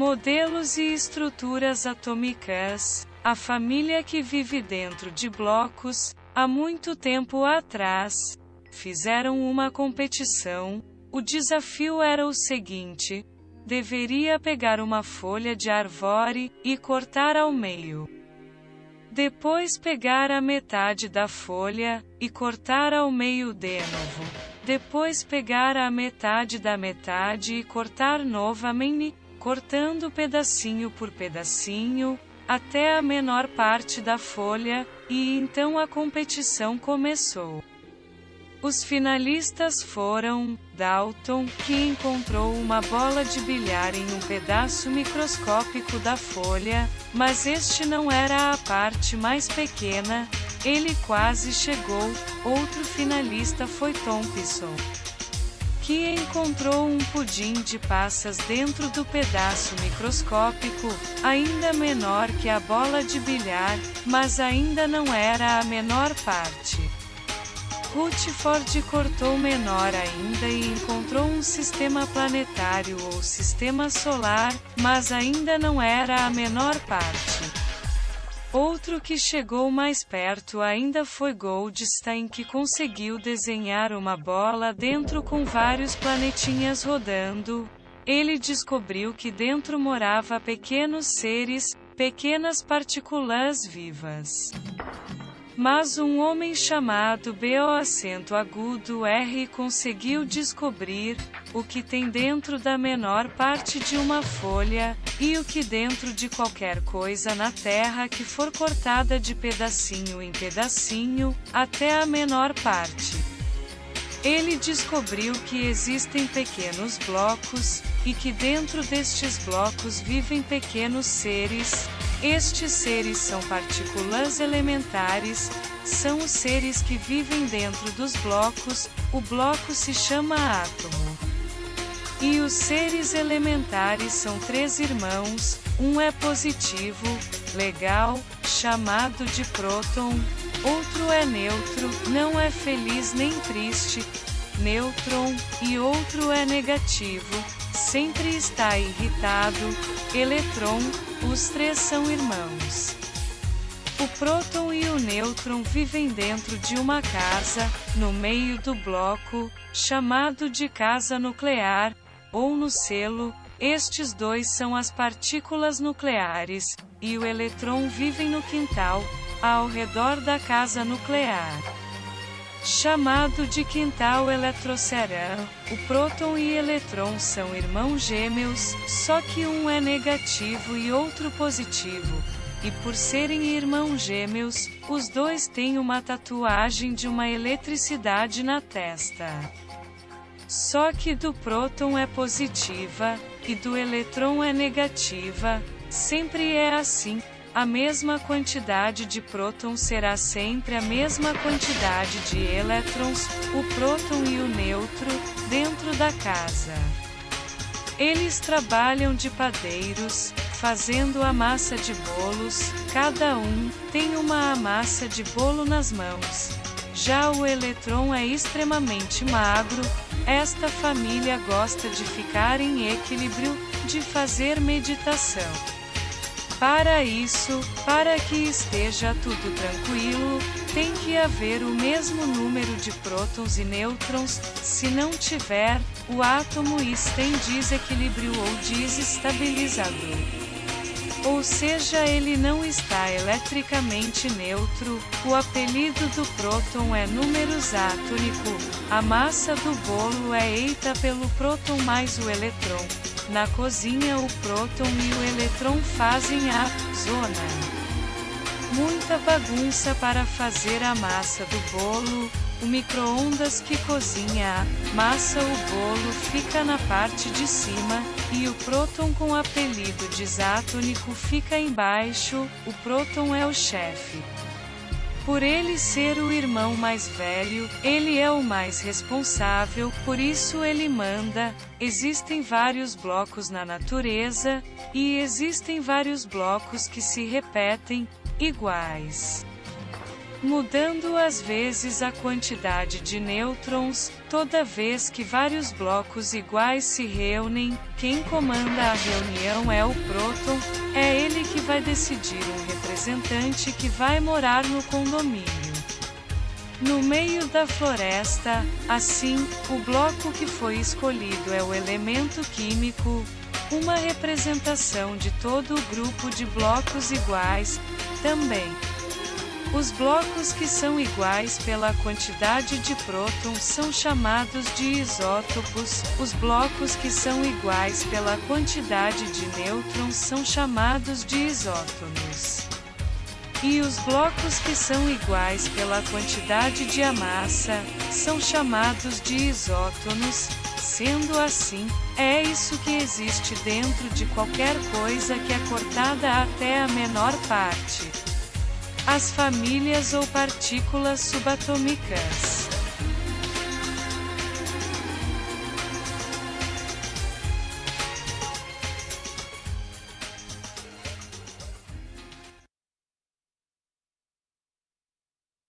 Modelos e estruturas atômicas. A família que vive dentro de blocos, há muito tempo atrás, fizeram uma competição. O desafio era o seguinte: deveria pegar uma folha de árvore e cortar ao meio. Depois pegar a metade da folha e cortar ao meio de novo. Depois pegar a metade da metade e cortar novamente, cortando pedacinho por pedacinho, até a menor parte da folha, e então a competição começou. Os finalistas foram Dalton, que encontrou uma bola de bilhar em um pedaço microscópico da folha, mas este não era a parte mais pequena, ele quase chegou. Outro finalista foi Thompson, que encontrou um pudim de passas dentro do pedaço microscópico, ainda menor que a bola de bilhar, mas ainda não era a menor parte. Rutherford cortou menor ainda e encontrou um sistema planetário ou sistema solar, mas ainda não era a menor parte. Outro que chegou mais perto ainda foi Goldstein, que conseguiu desenhar uma bola dentro com vários planetinhas rodando. Ele descobriu que dentro morava pequenos seres, pequenas partículas vivas. Mas um homem chamado B.O. conseguiu descobrir o que tem dentro da menor parte de uma folha, e o que dentro de qualquer coisa na Terra que for cortada de pedacinho em pedacinho, até a menor parte. Ele descobriu que existem pequenos blocos, e que dentro destes blocos vivem pequenos seres. Estes seres são partículas elementares, são os seres que vivem dentro dos blocos, o bloco se chama átomo. E os seres elementares são três irmãos, um é positivo, legal, chamado de próton, outro é neutro, não é feliz nem triste, nêutron, e outro é negativo, sempre está irritado, elétron. Os três são irmãos. O próton e o nêutron vivem dentro de uma casa, no meio do bloco, chamado de casa nuclear, ou no selo. Estes dois são as partículas nucleares, e o elétron vivem no quintal, ao redor da casa nuclear, chamado de quintal eletrosfera. O próton e elétron são irmãos gêmeos, só que um é negativo e outro positivo. E por serem irmãos gêmeos, os dois têm uma tatuagem de uma eletricidade na testa. Só que do próton é positiva, e do elétron é negativa. Sempre é assim. A mesma quantidade de prótons será sempre a mesma quantidade de elétrons, o próton e o nêutron, dentro da casa. Eles trabalham de padeiros, fazendo a massa de bolos, cada um tem uma massa de bolo nas mãos. Já o elétron é extremamente magro. Esta família gosta de ficar em equilíbrio, de fazer meditação. Para isso, para que esteja tudo tranquilo, tem que haver o mesmo número de prótons e nêutrons. Se não tiver, o átomo está em desequilíbrio ou desestabilizador. Ou seja, ele não está eletricamente neutro. O apelido do próton é números atômico. A massa do bolo é feita pelo próton mais o elétron. Na cozinha, o próton e o elétron fazem a zona. Muita bagunça para fazer a massa do bolo. O micro-ondas que cozinha a massa, o bolo fica na parte de cima, e o próton com apelido desatômico fica embaixo. O próton é o chefe. Por ele ser o irmão mais velho, ele é o mais responsável, por isso ele manda. Existem vários blocos na natureza, e existem vários blocos que se repetem, iguais. mudando às vezes a quantidade de nêutrons. Toda vez que vários blocos iguais se reúnem, quem comanda a reunião é o próton, é ele que vai decidir um representante que vai morar no condomínio. No meio da floresta, assim, o bloco que foi escolhido é o elemento químico, uma representação de todo o grupo de blocos iguais. Também, os blocos que são iguais pela quantidade de prótons são chamados de isótopos, os blocos que são iguais pela quantidade de nêutrons são chamados de isótonos. E os blocos que são iguais pela quantidade de massa são chamados de isótonos. Sendo assim, é isso que existe dentro de qualquer coisa que é cortada até a menor parte. As famílias ou partículas subatômicas.